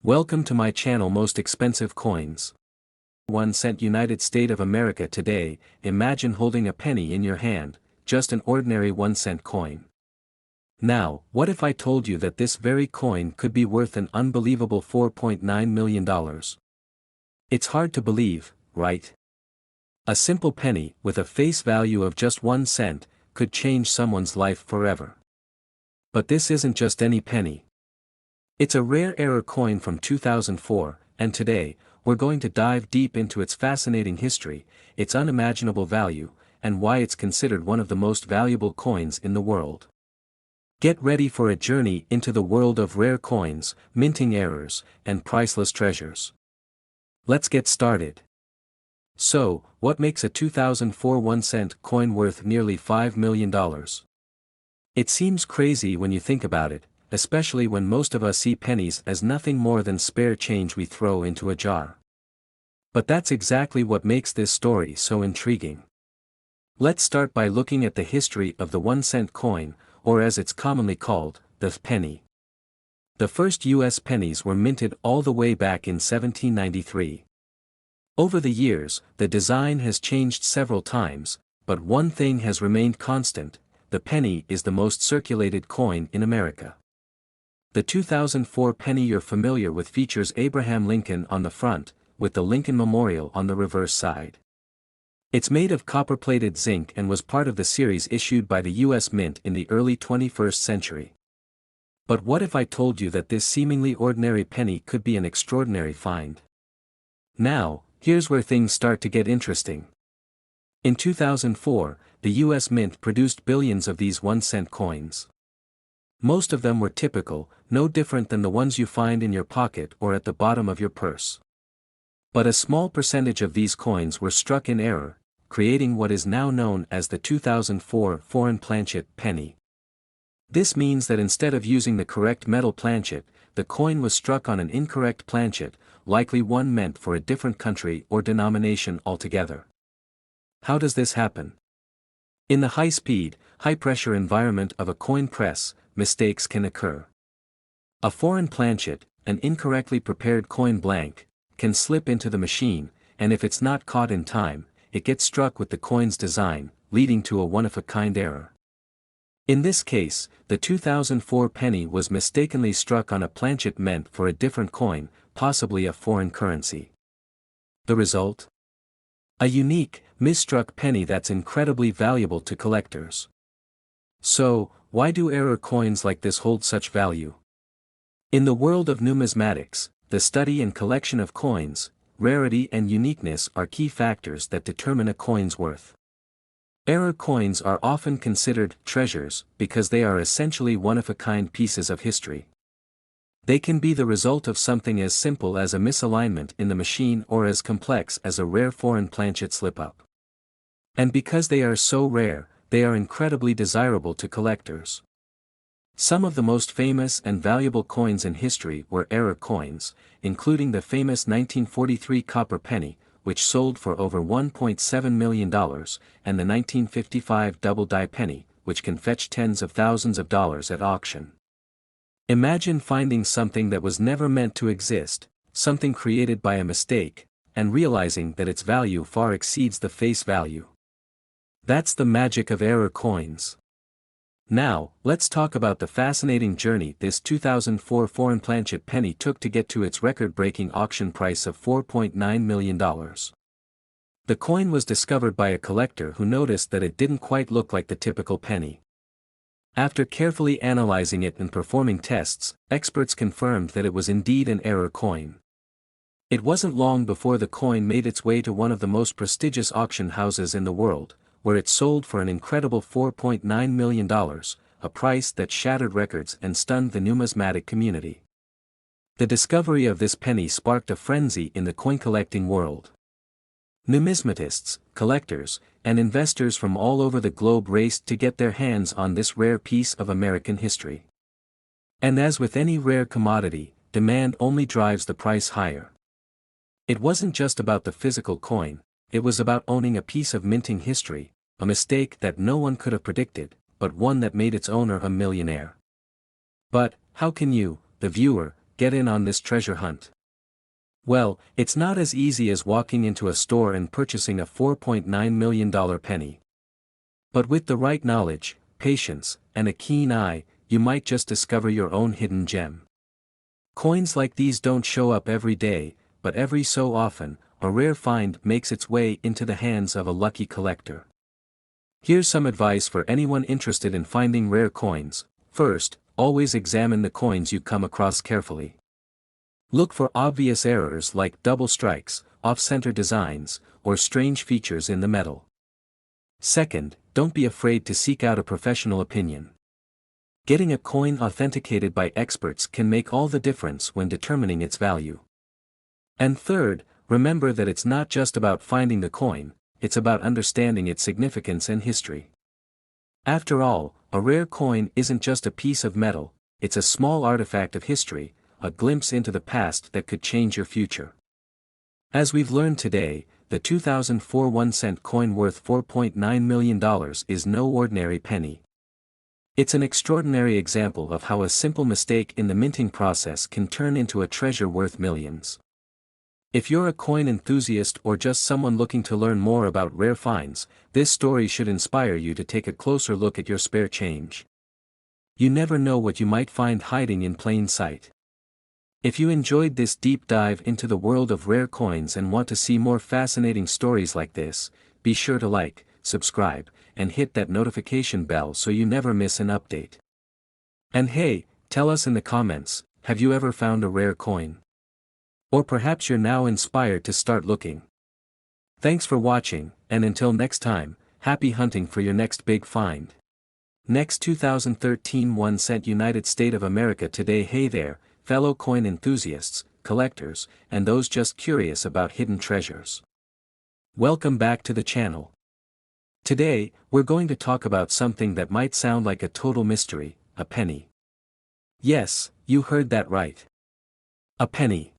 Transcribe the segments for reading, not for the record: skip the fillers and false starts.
Welcome to my channel Most Expensive Coins. 1 cent United States of America today. Imagine holding a penny in your hand, just an ordinary 1 cent coin. Now, what if I told you that this very coin could be worth an unbelievable $4.9 million? It's hard to believe, right? A simple penny, with a face value of just 1 cent, could change someone's life forever. But this isn't just any penny. It's a rare coin from 2004, and today, we're going to dive deep into its fascinating history, its unimaginable value, and why it's considered one of the most valuable coins in the world. Get ready for a journey into the world of rare coins, minting errors, and priceless treasures. Let's get started. So, what makes a 2004 1 cent coin worth nearly $5 million? It seems crazy when you think about it, especially when most of us see pennies as nothing more than spare change we throw into a jar. But that's exactly what makes this story so intriguing. Let's start by looking at the history of the 1 cent coin, or as it's commonly called, the penny. The first U.S. pennies were minted all the way back in 1793. Over the years, the design has changed several times, but one thing has remained constant: the penny is the most circulated coin in America. The 2004 penny you're familiar with features Abraham Lincoln on the front, with the Lincoln Memorial on the reverse side. It's made of copper-plated zinc and was part of the series issued by the U.S. Mint in the early 21st century. But what if I told you that this seemingly ordinary penny could be an extraordinary find? Now, here's where things start to get interesting. In 2004, the U.S. Mint produced billions of these 1 cent coins. Most of them were typical, no different than the ones you find in your pocket or at the bottom of your purse. But a small percentage of these coins were struck in error, creating what is now known as the 2004 foreign planchet penny. This means that instead of using the correct metal planchet, the coin was struck on an incorrect planchet, likely one meant for a different country or denomination altogether. How does this happen? In the high-speed, high-pressure environment of a coin press, mistakes can occur. A foreign planchet, an incorrectly prepared coin blank, can slip into the machine, and if it's not caught in time, it gets struck with the coin's design, leading to a one-of-a-kind error. In this case, the 2004 penny was mistakenly struck on a planchet meant for a different coin, possibly a foreign currency. The result? A unique, misstruck penny that's incredibly valuable to collectors. So, why do error coins like this hold such value? In the world of numismatics, the study and collection of coins, rarity and uniqueness are key factors that determine a coin's worth. Error coins are often considered treasures because they are essentially one-of-a-kind pieces of history. They can be the result of something as simple as a misalignment in the machine or as complex as a rare foreign planchet slip-up. And because they are so rare, they are incredibly desirable to collectors. Some of the most famous and valuable coins in history were error coins, including the famous 1943 copper penny, which sold for over $1.7 million, and the 1955 double-die penny, which can fetch tens of thousands of dollars at auction. Imagine finding something that was never meant to exist, something created by a mistake, and realizing that its value far exceeds the face value. That's the magic of error coins. Now, let's talk about the fascinating journey this 2004 foreign planchet penny took to get to its record-breaking auction price of $4.9 million. The coin was discovered by a collector who noticed that it didn't quite look like the typical penny. After carefully analyzing it and performing tests, experts confirmed that it was indeed an error coin. It wasn't long before the coin made its way to one of the most prestigious auction houses in the world, where it sold for an incredible $4.9 million, a price that shattered records and stunned the numismatic community. The discovery of this penny sparked a frenzy in the coin-collecting world. Numismatists, collectors, and investors from all over the globe raced to get their hands on this rare piece of American history. And as with any rare commodity, demand only drives the price higher. It wasn't just about the physical coin, it was about owning a piece of minting history, a mistake that no one could have predicted, but one that made its owner a millionaire. But, how can you, the viewer, get in on this treasure hunt. Well, it's not as easy as walking into a store and purchasing a $4.9 million penny. But with the right knowledge, patience, and a keen eye, you might just discover your own hidden gem. Coins like these don't show up every day, but every so often, a rare find makes its way into the hands of a lucky collector. Here's some advice for anyone interested in finding rare coins. First, always examine the coins you come across carefully. Look for obvious errors like double strikes, off-center designs, or strange features in the metal. Second, don't be afraid to seek out a professional opinion. Getting a coin authenticated by experts can make all the difference when determining its value. And third, remember that it's not just about finding the coin, it's about understanding its significance and history. After all, a rare coin isn't just a piece of metal, it's a small artifact of history, a glimpse into the past that could change your future. As we've learned today, the 2004 1-cent coin worth $4.9 million is no ordinary penny. It's an extraordinary example of how a simple mistake in the minting process can turn into a treasure worth millions. If you're a coin enthusiast or just someone looking to learn more about rare finds, this story should inspire you to take a closer look at your spare change. You never know what you might find hiding in plain sight. If you enjoyed this deep dive into the world of rare coins and want to see more fascinating stories like this, be sure to like, subscribe, and hit that notification bell so you never miss an update. And hey, tell us in the comments, have you ever found a rare coin? Or perhaps you're now inspired to start looking. Thanks for watching, and until next time, happy hunting for your next big find. Next 2013 1-cent United States of America today. Hey there, fellow coin enthusiasts, collectors, and those just curious about hidden treasures. Welcome back to the channel. Today, we're going to talk about something that might sound like a total mystery, a penny. Yes, you heard that right. A penny.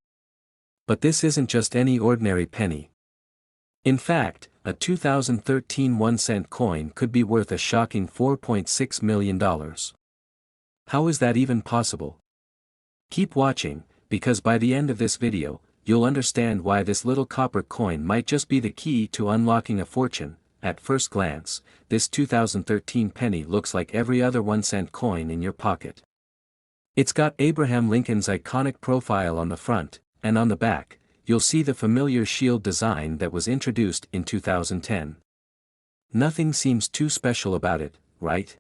But this isn't just any ordinary penny. In fact, a 2013 1-cent coin could be worth a shocking $4.6 million. How is that even possible? Keep watching, because by the end of this video, you'll understand why this little copper coin might just be the key to unlocking a fortune. At first glance, this 2013 penny looks like every other 1-cent coin in your pocket. It's got Abraham Lincoln's iconic profile on the front, and on the back, you'll see the familiar shield design that was introduced in 2010. Nothing seems too special about it, right?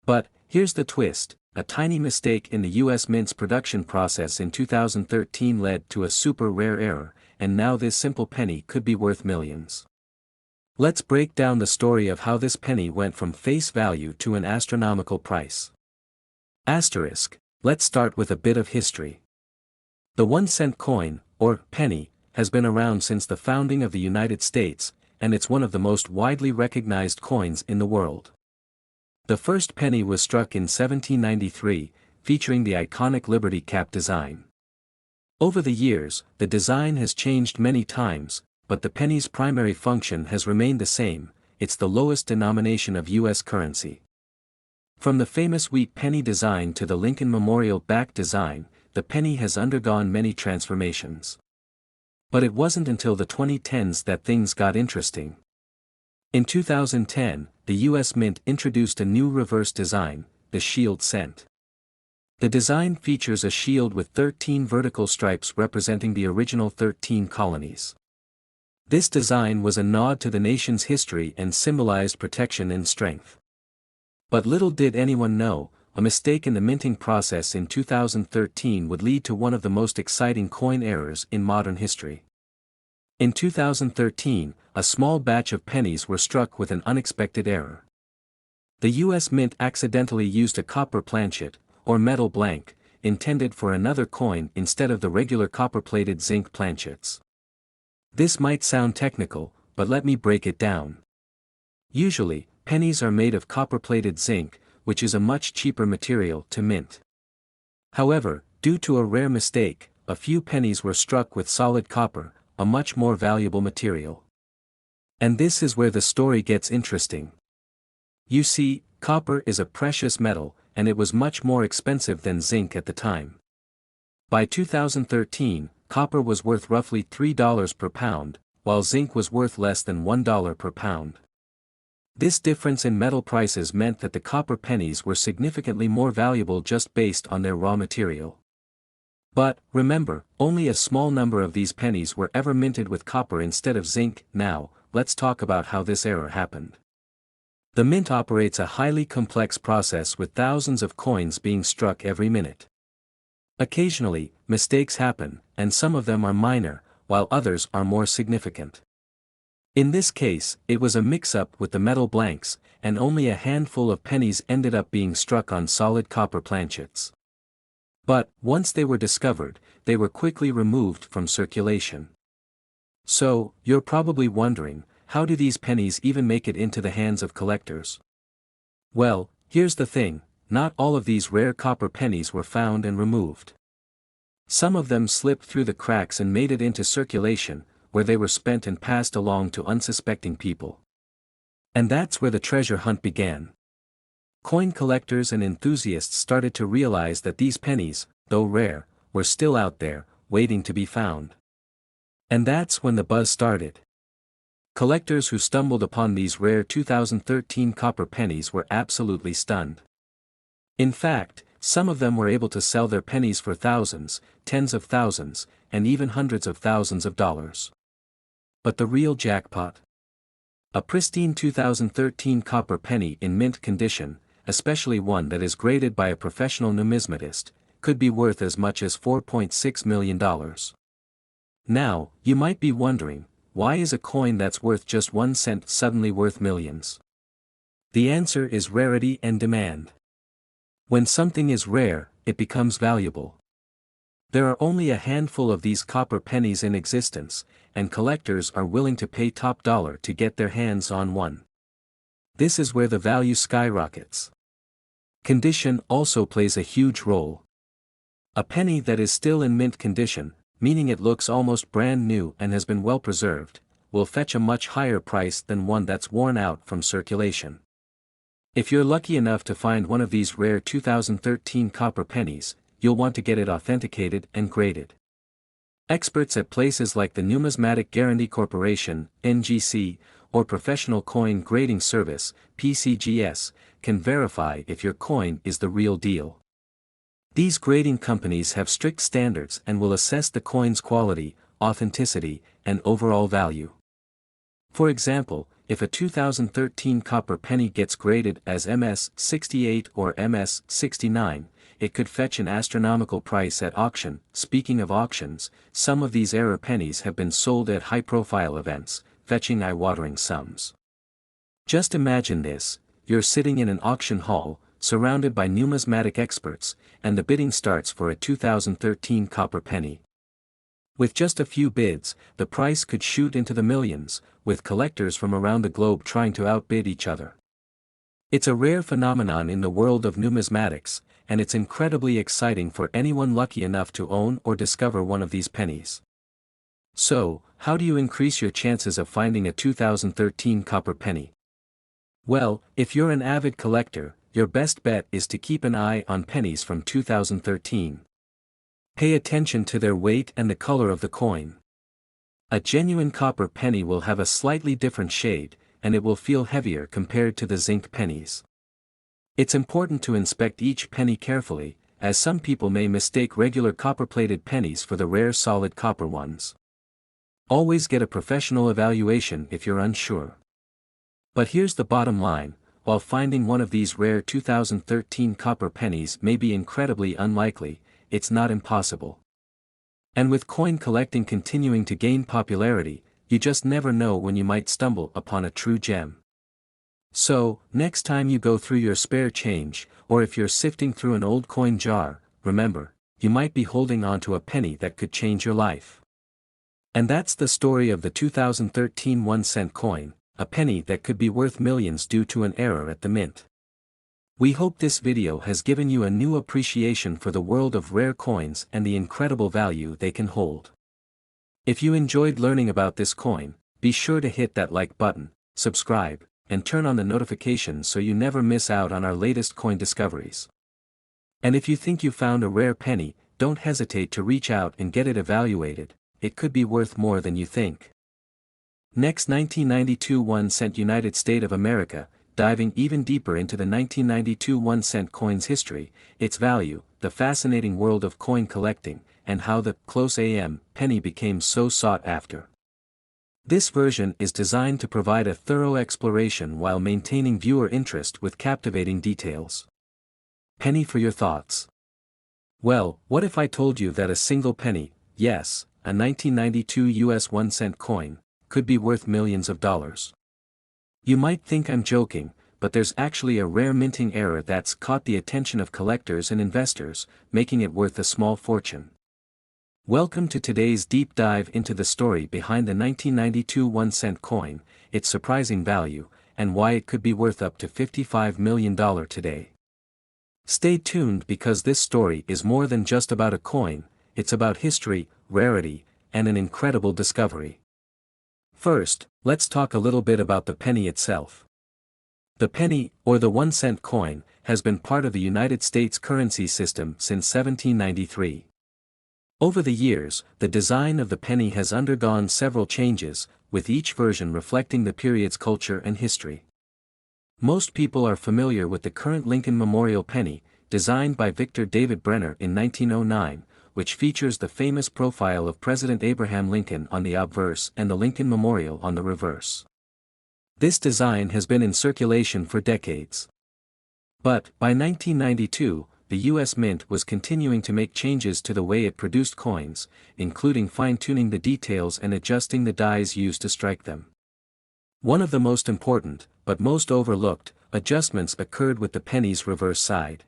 But, here's the twist, a tiny mistake in the US Mint's production process in 2013 led to a super rare error, and now this simple penny could be worth millions. Let's break down the story of how this penny went from face value to an astronomical price. Asterisk, let's start with a bit of history. The 1-cent coin, or penny, has been around since the founding of the United States, and it's one of the most widely recognized coins in the world. The first penny was struck in 1793, featuring the iconic Liberty Cap design. Over the years, the design has changed many times, but the penny's primary function has remained the same, it's the lowest denomination of US currency. From the famous wheat penny design to the Lincoln Memorial back design, the penny has undergone many transformations. But it wasn't until the 2010s that things got interesting. In 2010, the US Mint introduced a new reverse design, the shield cent. The design features a shield with 13 vertical stripes representing the original 13 colonies. This design was a nod to the nation's history and symbolized protection and strength. But little did anyone know, a mistake in the minting process in 2013 would lead to one of the most exciting coin errors in modern history. In 2013, a small batch of pennies were struck with an unexpected error. The US Mint accidentally used a copper planchet, or metal blank, intended for another coin instead of the regular copper-plated zinc planchets. This might sound technical, but let me break it down. Usually, pennies are made of copper-plated zinc, which is a much cheaper material to mint. However, due to a rare mistake, a few pennies were struck with solid copper, a much more valuable material. And this is where the story gets interesting. You see, copper is a precious metal, and it was much more expensive than zinc at the time. By 2013, copper was worth roughly $3 per pound, while zinc was worth less than $1 per pound. This difference in metal prices meant that the copper pennies were significantly more valuable just based on their raw material. But, remember, only a small number of these pennies were ever minted with copper instead of zinc. Now, let's talk about how this error happened. The mint operates a highly complex process with thousands of coins being struck every minute. Occasionally, mistakes happen, and some of them are minor, while others are more significant. In this case, it was a mix-up with the metal blanks, and only a handful of pennies ended up being struck on solid copper planchets. But, once they were discovered, they were quickly removed from circulation. So, you're probably wondering, how do these pennies even make it into the hands of collectors? Well, here's the thing, not all of these rare copper pennies were found and removed. Some of them slipped through the cracks and made it into circulation, where they were spent and passed along to unsuspecting people. And that's where the treasure hunt began. Coin collectors and enthusiasts started to realize that these pennies, though rare, were still out there, waiting to be found. And that's when the buzz started. Collectors who stumbled upon these rare 2013 copper pennies were absolutely stunned. In fact, some of them were able to sell their pennies for thousands, tens of thousands, and even hundreds of thousands of dollars. But the real jackpot? A pristine 2013 copper penny in mint condition, especially one that is graded by a professional numismatist, could be worth as much as $4.6 million. Now, you might be wondering, why is a coin that's worth just 1 cent suddenly worth millions? The answer is rarity and demand. When something is rare, it becomes valuable. There are only a handful of these copper pennies in existence, and collectors are willing to pay top dollar to get their hands on one. This is where the value skyrockets. Condition also plays a huge role. A penny that is still in mint condition, meaning it looks almost brand new and has been well preserved, will fetch a much higher price than one that's worn out from circulation. If you're lucky enough to find one of these rare 2013 copper pennies, you'll want to get it authenticated and graded. Experts at places like the Numismatic Guarantee Corporation, NGC, or Professional Coin Grading Service, PCGS, can verify if your coin is the real deal. These grading companies have strict standards and will assess the coin's quality, authenticity, and overall value. For example, if a 2013 copper penny gets graded as MS-68 or MS-69, it could fetch an astronomical price at auction. Speaking of auctions, some of these rare pennies have been sold at high-profile events, fetching eye-watering sums. Just imagine this, you're sitting in an auction hall, surrounded by numismatic experts, and the bidding starts for a 2013 copper penny. With just a few bids, the price could shoot into the millions, with collectors from around the globe trying to outbid each other. It's a rare phenomenon in the world of numismatics, and it's incredibly exciting for anyone lucky enough to own or discover one of these pennies. So, how do you increase your chances of finding a 2013 copper penny? Well, if you're an avid collector, your best bet is to keep an eye on pennies from 2013. Pay attention to their weight and the color of the coin. A genuine copper penny will have a slightly different shade, and it will feel heavier compared to the zinc pennies. It's important to inspect each penny carefully, as some people may mistake regular copper-plated pennies for the rare solid copper ones. Always get a professional evaluation if you're unsure. But here's the bottom line, while finding one of these rare 2013 copper pennies may be incredibly unlikely, it's not impossible. And with coin collecting continuing to gain popularity, you just never know when you might stumble upon a true gem. So, next time you go through your spare change, or if you're sifting through an old coin jar, remember, you might be holding on to a penny that could change your life. And that's the story of the 2013 1-cent coin, a penny that could be worth millions due to an error at the mint. We hope this video has given you a new appreciation for the world of rare coins and the incredible value they can hold. If you enjoyed learning about this coin, be sure to hit that like button, subscribe, and turn on the notifications so you never miss out on our latest coin discoveries. And if you think you found a rare penny, don't hesitate to reach out and get it evaluated. It could be worth more than you think. Next, 1992 1-cent United States of America. Diving even deeper into the 1992 1-cent coin's history, its value, the fascinating world of coin collecting, and how the close AM penny became so sought after. This version is designed to provide a thorough exploration while maintaining viewer interest with captivating details. Penny for your thoughts. Well, what if I told you that a single penny, yes, a 1992 US 1-cent coin, could be worth millions of dollars? You might think I'm joking, but there's actually a rare minting error that's caught the attention of collectors and investors, making it worth a small fortune. Welcome to today's deep dive into the story behind the 1992 1-cent coin, its surprising value, and why it could be worth up to $55 million today. Stay tuned because this story is more than just about a coin, it's about history, rarity, and an incredible discovery. First, let's talk a little bit about the penny itself. The penny, or the 1-cent coin, has been part of the United States currency system since 1793. Over the years, the design of the penny has undergone several changes, with each version reflecting the period's culture and history. Most people are familiar with the current Lincoln Memorial penny, designed by Victor David Brenner in 1909, which features the famous profile of President Abraham Lincoln on the obverse and the Lincoln Memorial on the reverse. This design has been in circulation for decades. But, by 1992, the U.S. Mint was continuing to make changes to the way it produced coins, including fine-tuning the details and adjusting the dies used to strike them. One of the most important, but most overlooked, adjustments occurred with the penny's reverse side.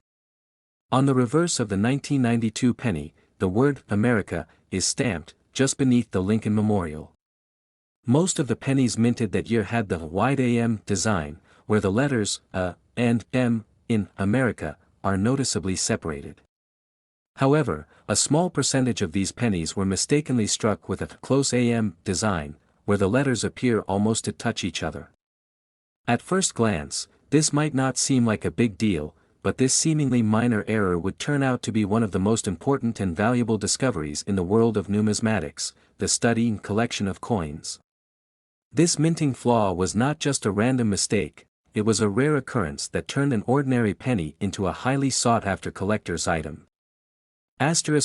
On the reverse of the 1992 penny, the word America is stamped just beneath the Lincoln Memorial. Most of the pennies minted that year had the wide AM design, where the letters A and M in America are noticeably separated. However, a small percentage of these pennies were mistakenly struck with a close AM design, where the letters appear almost to touch each other. At first glance, this might not seem like a big deal, but this seemingly minor error would turn out to be one of the most important and valuable discoveries in the world of numismatics, the study and collection of coins. This minting flaw was not just a random mistake, it was a rare occurrence that turned an ordinary penny into a highly sought-after collector's item.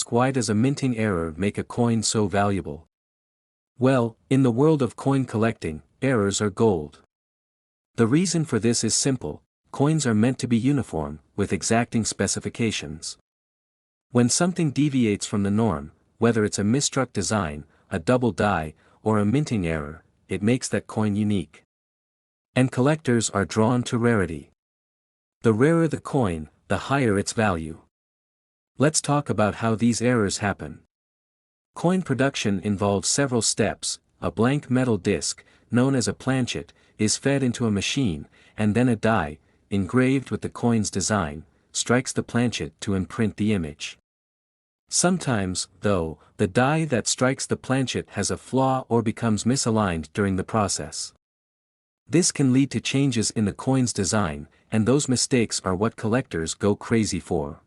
Why does a minting error make a coin so valuable? Well, in the world of coin collecting, errors are gold. The reason for this is simple: coins are meant to be uniform, with exacting specifications. When something deviates from the norm, whether it's a misstruck design, a double die, or a minting error, it makes that coin unique. And collectors are drawn to rarity. The rarer the coin, the higher its value. Let's talk about how these errors happen. Coin production involves several steps. A blank metal disc, known as a planchet, is fed into a machine, and then a die, engraved with the coin's design, strikes the planchet to imprint the image. Sometimes, though, the die that strikes the planchet has a flaw or becomes misaligned during the process. This can lead to changes in the coin's design, and those mistakes are what collectors go crazy for.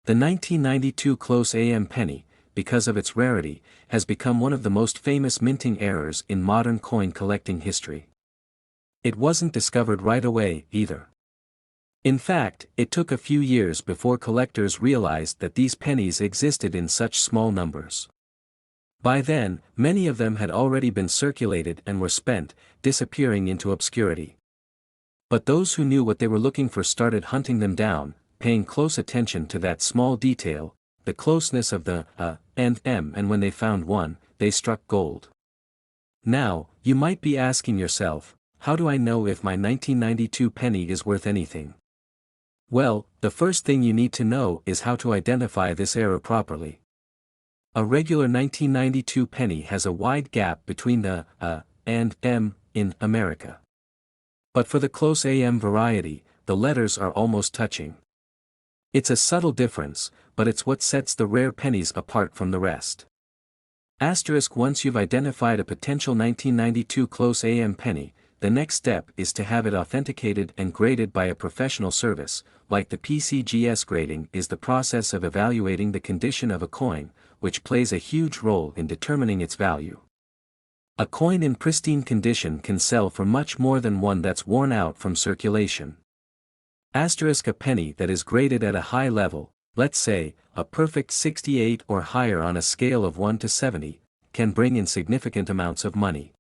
The 1992 close AM penny, because of its rarity, has become one of the most famous minting errors in modern coin collecting history. It wasn't discovered right away, either. In fact, it took a few years before collectors realized that these pennies existed in such small numbers. By then, many of them had already been circulated and were spent, disappearing into obscurity. But those who knew what they were looking for started hunting them down, paying close attention to that small detail, the closeness of the A and M, and when they found one, they struck gold. Now, you might be asking yourself, how do I know if my 1992 penny is worth anything? Well, the first thing you need to know is how to identify this error properly. A regular 1992 penny has a wide gap between the A and M in America. But for the close AM variety, the letters are almost touching. It's a subtle difference, but it's what sets the rare pennies apart from the rest. Once you've identified a potential 1992 close AM penny, the next step is to have it authenticated and graded by a professional service, like the PCGS. Grading is the process of evaluating the condition of a coin, which plays a huge role in determining its value. A coin in pristine condition can sell for much more than one that's worn out from circulation. Asterisk, a penny that is graded at a high level, let's say, a perfect 68 or higher on a scale of 1 to 70, can bring in significant amounts of money.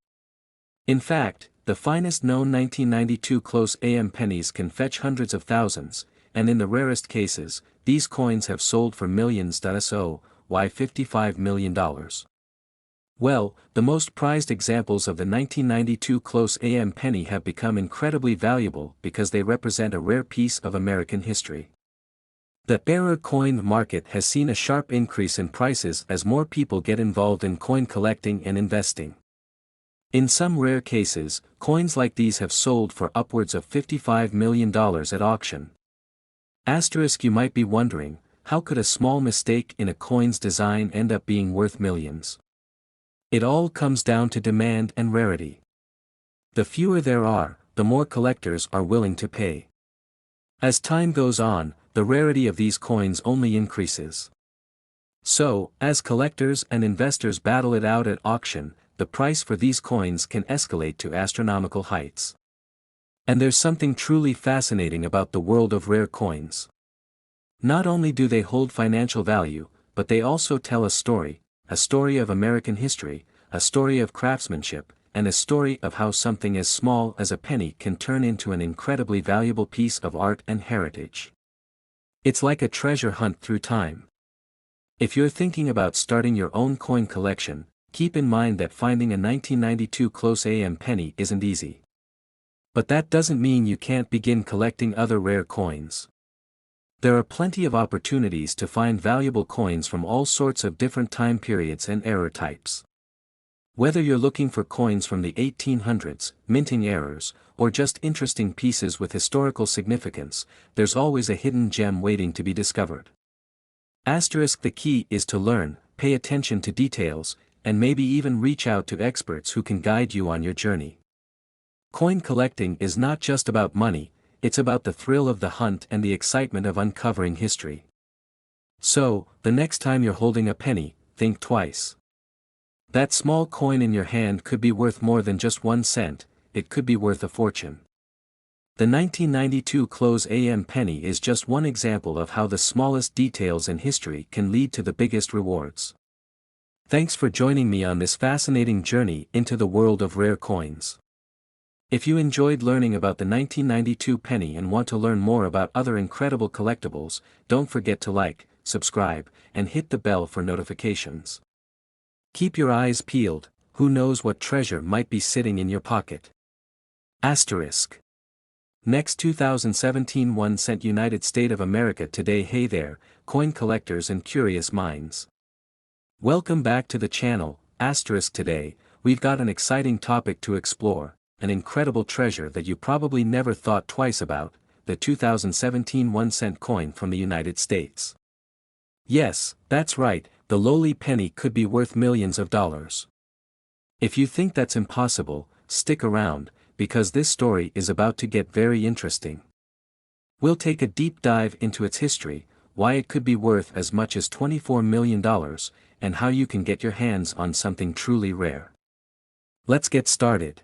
In fact, the finest known 1992 close AM pennies can fetch hundreds of thousands, and in the rarest cases, these coins have sold for millions. So, why $55 million? Well, the most prized examples of the 1992 close AM penny have become incredibly valuable because they represent a rare piece of American history. The rare coin market has seen a sharp increase in prices as more people get involved in coin collecting and investing. In some rare cases, coins like these have sold for upwards of $55 million at auction. Asterisk, you might be wondering, how could a small mistake in a coin's design end up being worth millions? It all comes down to demand and rarity. The fewer there are, the more collectors are willing to pay. As time goes on, the rarity of these coins only increases. So, as collectors and investors battle it out at auction, the price for these coins can escalate to astronomical heights. And there's something truly fascinating about the world of rare coins. Not only do they hold financial value, but they also tell a story of American history, a story of craftsmanship, and a story of how something as small as a penny can turn into an incredibly valuable piece of art and heritage. It's like a treasure hunt through time. If you're thinking about starting your own coin collection, keep in mind that finding a 1992 close AM penny isn't easy. But that doesn't mean you can't begin collecting other rare coins. There are plenty of opportunities to find valuable coins from all sorts of different time periods and era types. Whether you're looking for coins from the 1800s, minting errors, or just interesting pieces with historical significance, there's always a hidden gem waiting to be discovered. Asterisk, the key is to learn, pay attention to details, and maybe even reach out to experts who can guide you on your journey. Coin collecting is not just about money, it's about the thrill of the hunt and the excitement of uncovering history. So, the next time you're holding a penny, think twice. That small coin in your hand could be worth more than just 1 cent, it could be worth a fortune. The 1992 close AM penny is just one example of how the smallest details in history can lead to the biggest rewards. Thanks for joining me on this fascinating journey into the world of rare coins. If you enjoyed learning about the 1992 penny and want to learn more about other incredible collectibles, don't forget to like, subscribe, and hit the bell for notifications. Keep your eyes peeled, who knows what treasure might be sitting in your pocket. Asterisk. Next 2017 1 cent United States of America today. Hey there, coin collectors and curious minds. Welcome back to the channel. Asterisk, today, we've got an exciting topic to explore. An incredible treasure that you probably never thought twice about, the 2017 1 cent coin from the United States. Yes, that's right, the lowly penny could be worth millions of dollars. If you think that's impossible, stick around, because this story is about to get very interesting. We'll take a deep dive into its history, why it could be worth as much as $24 million, and how you can get your hands on something truly rare. Let's get started.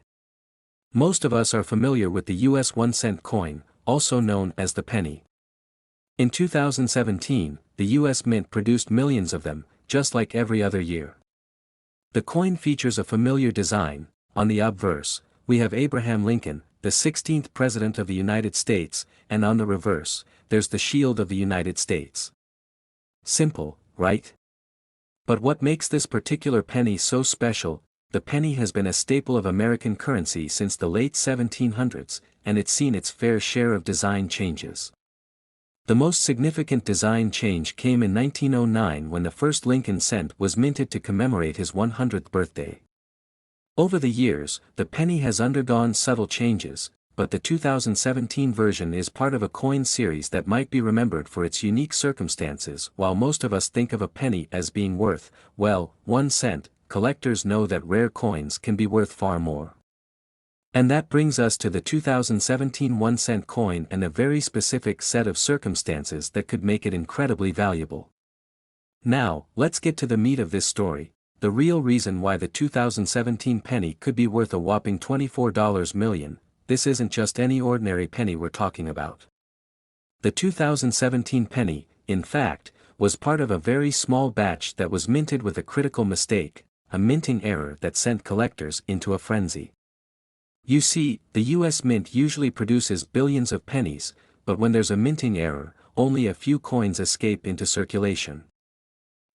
Most of us are familiar with the US 1 cent coin, also known as the penny. In 2017, the US Mint produced millions of them, just like every other year. The coin features a familiar design. On the obverse, we have Abraham Lincoln, the 16th President of the United States, and on the reverse, there's the shield of the United States. Simple, right? But what makes this particular penny so special? The penny has been a staple of American currency since the late 1700s, and it's seen its fair share of design changes. The most significant design change came in 1909 when the first Lincoln cent was minted to commemorate his 100th birthday. Over the years, the penny has undergone subtle changes, but the 2017 version is part of a coin series that might be remembered for its unique circumstances. While most of us think of a penny as being worth, well, 1 cent, collectors know that rare coins can be worth far more. And that brings us to the 2017 1-cent coin and a very specific set of circumstances that could make it incredibly valuable. Now, let's get to the meat of this story, the real reason why the 2017 penny could be worth a whopping $24 million. This isn't just any ordinary penny we're talking about. The 2017 penny, in fact, was part of a very small batch that was minted with a critical mistake, a minting error that sent collectors into a frenzy. You see, the US Mint usually produces billions of pennies, but when there's a minting error, only a few coins escape into circulation.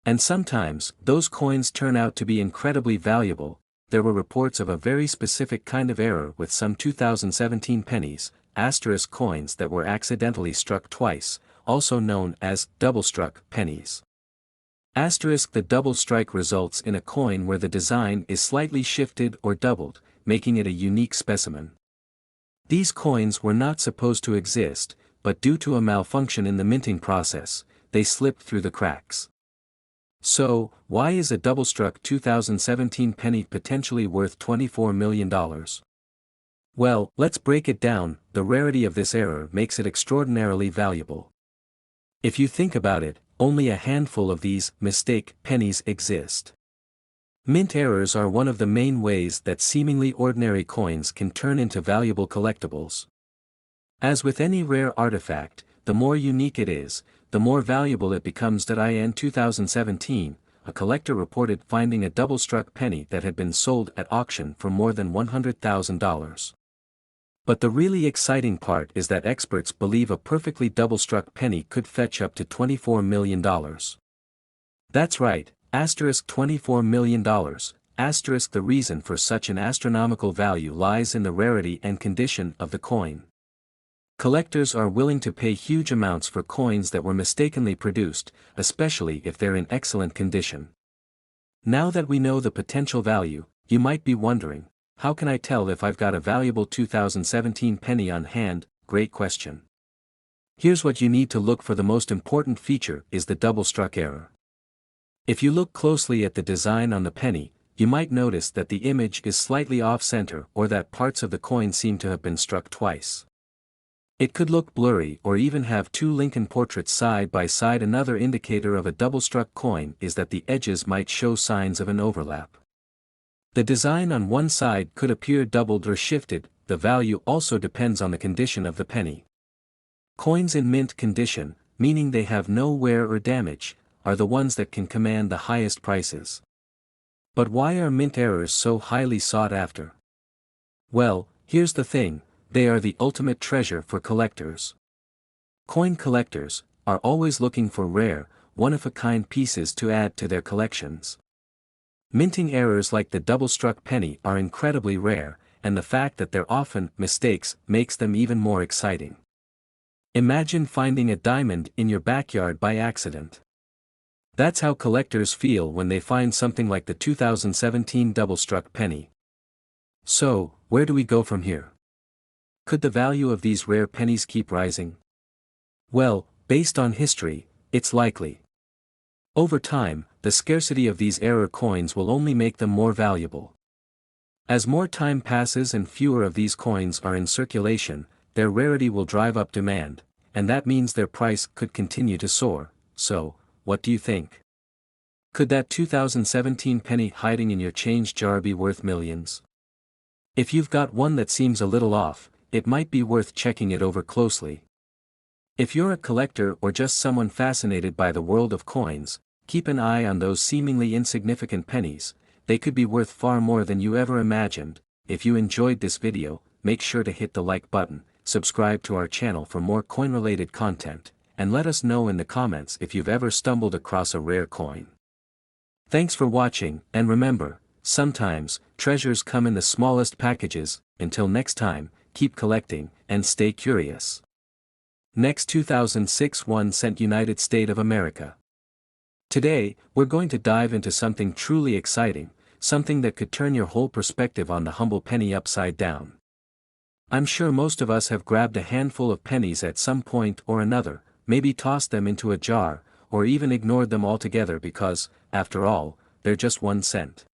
And sometimes, those coins turn out to be incredibly valuable. There were reports of a very specific kind of error with some 2017 pennies, asterisk coins that were accidentally struck twice, also known as double-struck pennies. Asterisk the double strike results in a coin where the design is slightly shifted or doubled, making it a unique specimen. These coins were not supposed to exist, but due to a malfunction in the minting process, they slipped through the cracks. So, why is a double-struck 2017 penny potentially worth $24 million? Well, let's break it down. The rarity of this error makes it extraordinarily valuable. If you think about it, only a handful of these mistake pennies exist. Mint errors are one of the main ways that seemingly ordinary coins can turn into valuable collectibles. As with any rare artifact, the more unique it is, the more valuable it becomes. In 2017, a collector reported finding a double-struck penny that had been sold at auction for more than $100,000. But the really exciting part is that experts believe a perfectly double-struck penny could fetch up to $24 million. That's right, asterisk $24 million, asterisk the reason for such an astronomical value lies in the rarity and condition of the coin. Collectors are willing to pay huge amounts for coins that were mistakenly produced, especially if they're in excellent condition. Now that we know the potential value, you might be wondering, how can I tell if I've got a valuable 2017 penny on hand? Great question. Here's what you need to look for. The most important feature is the double-struck error. If you look closely at the design on the penny, you might notice that the image is slightly off-center or that parts of the coin seem to have been struck twice. It could look blurry or even have two Lincoln portraits side by side. Another indicator of a double-struck coin is that the edges might show signs of an overlap. The design on one side could appear doubled or shifted. The value also depends on the condition of the penny. Coins in mint condition, meaning they have no wear or damage, are the ones that can command the highest prices. But why are mint errors so highly sought after? Well, here's the thing. They are the ultimate treasure for collectors. Coin collectors are always looking for rare, one-of-a-kind pieces to add to their collections. Minting errors like the double-struck penny are incredibly rare, and the fact that they're often mistakes makes them even more exciting. Imagine finding a diamond in your backyard by accident. That's how collectors feel when they find something like the 2017 double-struck penny. So, where do we go from here? Could the value of these rare pennies keep rising? Well, based on history, it's likely. Over time, the scarcity of these error coins will only make them more valuable. As more time passes and fewer of these coins are in circulation, their rarity will drive up demand, and that means their price could continue to soar. So, what do you think? Could that 2017 penny hiding in your change jar be worth millions? If you've got one that seems a little off, it might be worth checking it over closely. If you're a collector or just someone fascinated by the world of coins, keep an eye on those seemingly insignificant pennies. They could be worth far more than you ever imagined. If you enjoyed this video, make sure to hit the like button, subscribe to our channel for more coin-related content, and let us know in the comments if you've ever stumbled across a rare coin. Thanks for watching, and remember, sometimes, treasures come in the smallest packages. Until next time, keep collecting, and stay curious. Next 2006 1-cent United States of America. Today, we're going to dive into something truly exciting, something that could turn your whole perspective on the humble penny upside down. I'm sure most of us have grabbed a handful of pennies at some point or another, maybe tossed them into a jar, or even ignored them altogether because, after all, they're just 1 cent.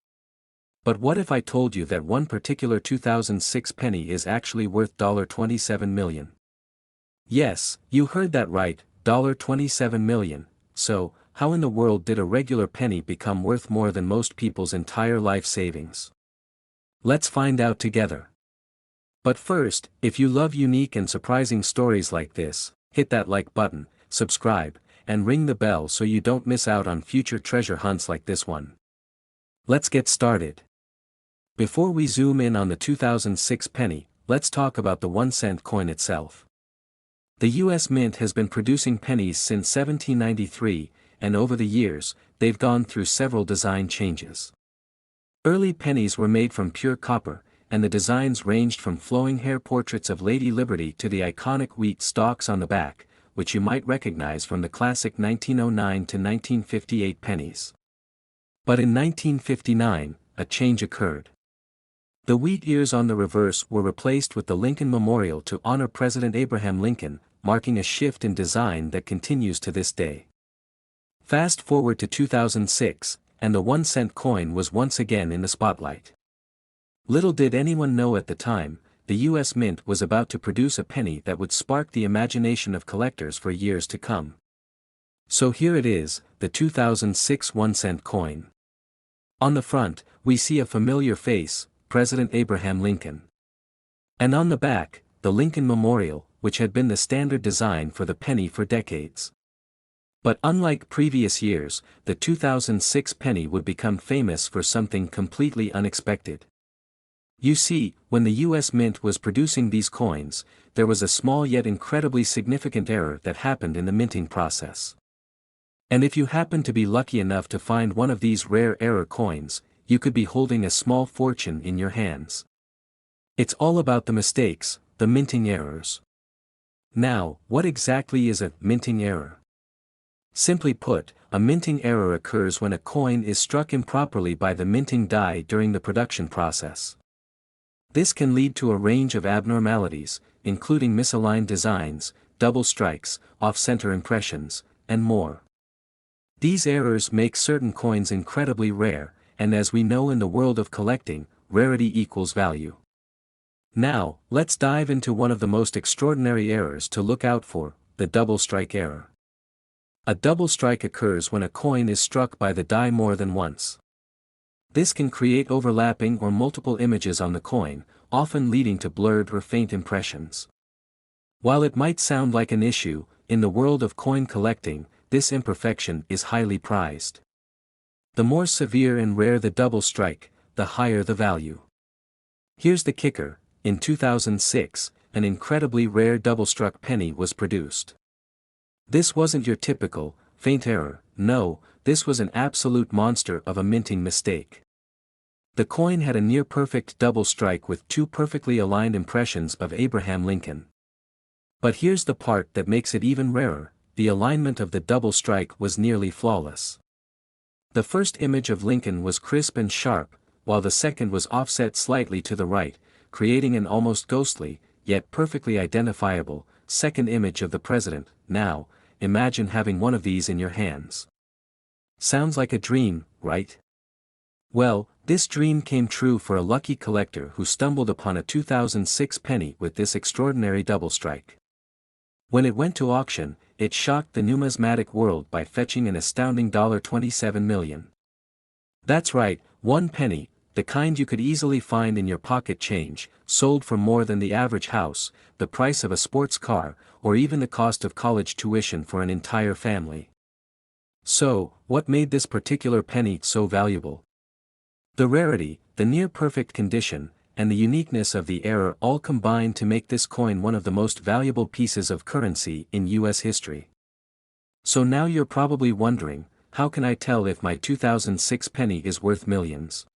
But what if I told you that one particular 2006 penny is actually worth $27 million? Yes, you heard that right, $27 million. So, how in the world did a regular penny become worth more than most people's entire life savings? Let's find out together. But first, if you love unique and surprising stories like this, hit that like button, subscribe, and ring the bell so you don't miss out on future treasure hunts like this one. Let's get started. Before we zoom in on the 2006 penny, let's talk about the 1-cent coin itself. The US Mint has been producing pennies since 1793, and over the years, they've gone through several design changes. Early pennies were made from pure copper, and the designs ranged from flowing hair portraits of Lady Liberty to the iconic wheat stalks on the back, which you might recognize from the classic 1909 to 1958 pennies. But in 1959, a change occurred. The wheat ears on the reverse were replaced with the Lincoln Memorial to honor President Abraham Lincoln, marking a shift in design that continues to this day. Fast forward to 2006, and the 1-cent coin was once again in the spotlight. Little did anyone know at the time, the US Mint was about to produce a penny that would spark the imagination of collectors for years to come. So here it is, the 2006 1-cent coin. On the front, we see a familiar face, President Abraham Lincoln. And on the back, the Lincoln Memorial, which had been the standard design for the penny for decades. But unlike previous years, the 2006 penny would become famous for something completely unexpected. You see, when the US Mint was producing these coins, there was a small yet incredibly significant error that happened in the minting process. And if you happen to be lucky enough to find one of these rare error coins, you could be holding a small fortune in your hands. It's all about the mistakes, the minting errors. Now, what exactly is a minting error? Simply put, a minting error occurs when a coin is struck improperly by the minting die during the production process. This can lead to a range of abnormalities, including misaligned designs, double strikes, off-center impressions, and more. These errors make certain coins incredibly rare, and as we know in the world of collecting, rarity equals value. Now, let's dive into one of the most extraordinary errors to look out for, the double strike error. A double strike occurs when a coin is struck by the die more than once. This can create overlapping or multiple images on the coin, often leading to blurred or faint impressions. While it might sound like an issue, in the world of coin collecting, this imperfection is highly prized. The more severe and rare the double strike, the higher the value. Here's the kicker, in 2006, an incredibly rare double-struck penny was produced. This wasn't your typical, faint error, no, this was an absolute monster of a minting mistake. The coin had a near-perfect double strike with two perfectly aligned impressions of Abraham Lincoln. But here's the part that makes it even rarer, the alignment of the double strike was nearly flawless. The first image of Lincoln was crisp and sharp, while the second was offset slightly to the right, creating an almost ghostly, yet perfectly identifiable, second image of the president. Now, imagine having one of these in your hands. Sounds like a dream, right? Well, this dream came true for a lucky collector who stumbled upon a 2006 penny with this extraordinary double strike. When it went to auction, it shocked the numismatic world by fetching an astounding $27 million. That's right, one penny, the kind you could easily find in your pocket change, sold for more than the average house, the price of a sports car, or even the cost of college tuition for an entire family. So, what made this particular penny so valuable? The rarity, the near-perfect condition, and the uniqueness of the error all combined to make this coin one of the most valuable pieces of currency in US history. So now you're probably wondering, how can I tell if my 2006 penny is worth millions?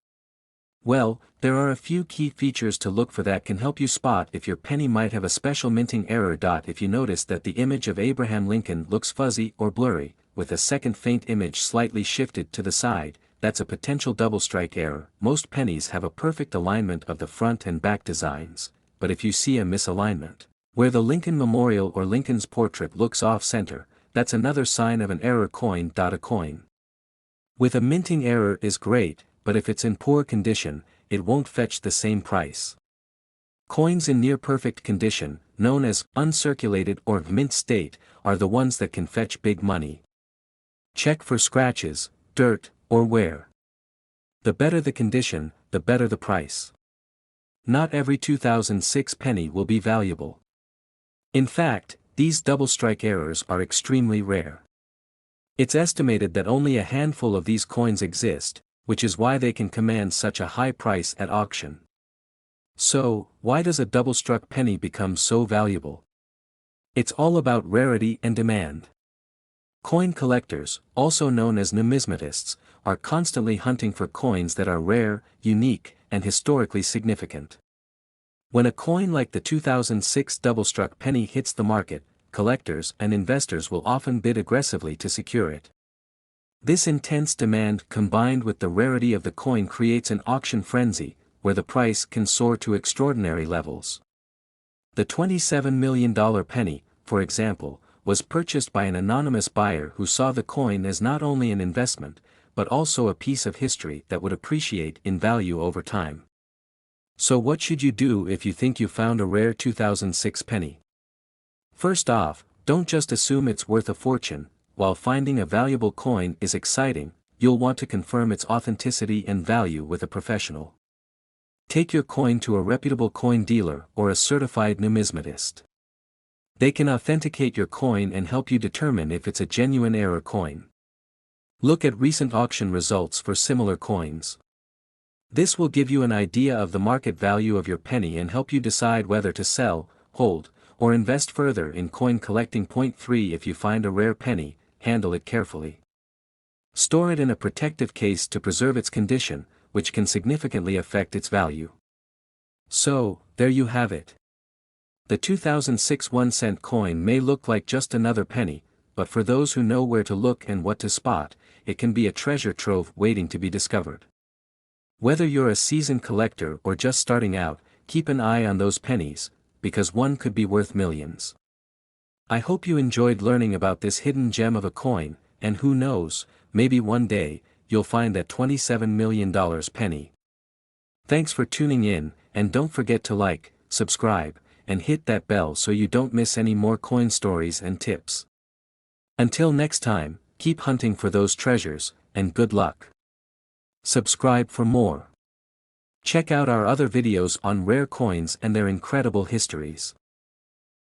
Well, there are a few key features to look for that can help you spot if your penny might have a special minting error. If you notice that the image of Abraham Lincoln looks fuzzy or blurry, with a second faint image slightly shifted to the side, that's a potential double strike error. Most pennies have a perfect alignment of the front and back designs, but if you see a misalignment, where the Lincoln Memorial or Lincoln's portrait looks off-center, that's another sign of an error. A coin with a minting error is great, but if it's in poor condition, it won't fetch the same price. Coins in near-perfect condition, known as uncirculated or mint state, are the ones that can fetch big money. Check for scratches, dirt, or wear. The better the condition, the better the price. Not every 2006 penny will be valuable. In fact, these double strike errors are extremely rare. It's estimated that only a handful of these coins exist, which is why they can command such a high price at auction. So, why does a double-struck penny become so valuable? It's all about rarity and demand. Coin collectors, also known as numismatists, are constantly hunting for coins that are rare, unique, and historically significant. When a coin like the 2006 double-struck penny hits the market, collectors and investors will often bid aggressively to secure it. This intense demand combined with the rarity of the coin creates an auction frenzy, where the price can soar to extraordinary levels. The $27 million penny, for example, was purchased by an anonymous buyer who saw the coin as not only an investment, but also a piece of history that would appreciate in value over time. So what should you do if you think you found a rare 2006 penny? First off, don't just assume it's worth a fortune. While finding a valuable coin is exciting, you'll want to confirm its authenticity and value with a professional. Take your coin to a reputable coin dealer or a certified numismatist. They can authenticate your coin and help you determine if it's a genuine error coin. Look at recent auction results for similar coins. This will give you an idea of the market value of your penny and help you decide whether to sell, hold, or invest further in coin collecting. Point 3. If you find a rare penny, handle it carefully. Store it in a protective case to preserve its condition, which can significantly affect its value. So, there you have it. The 2006 1-cent coin may look like just another penny, but for those who know where to look and what to spot, it can be a treasure trove waiting to be discovered. Whether you're a seasoned collector or just starting out, keep an eye on those pennies, because one could be worth millions. I hope you enjoyed learning about this hidden gem of a coin, and who knows, maybe one day, you'll find that $27 million penny. Thanks for tuning in, and don't forget to like, subscribe, and hit that bell so you don't miss any more coin stories and tips. Until next time, keep hunting for those treasures, and good luck. Subscribe for more. Check out our other videos on rare coins and their incredible histories.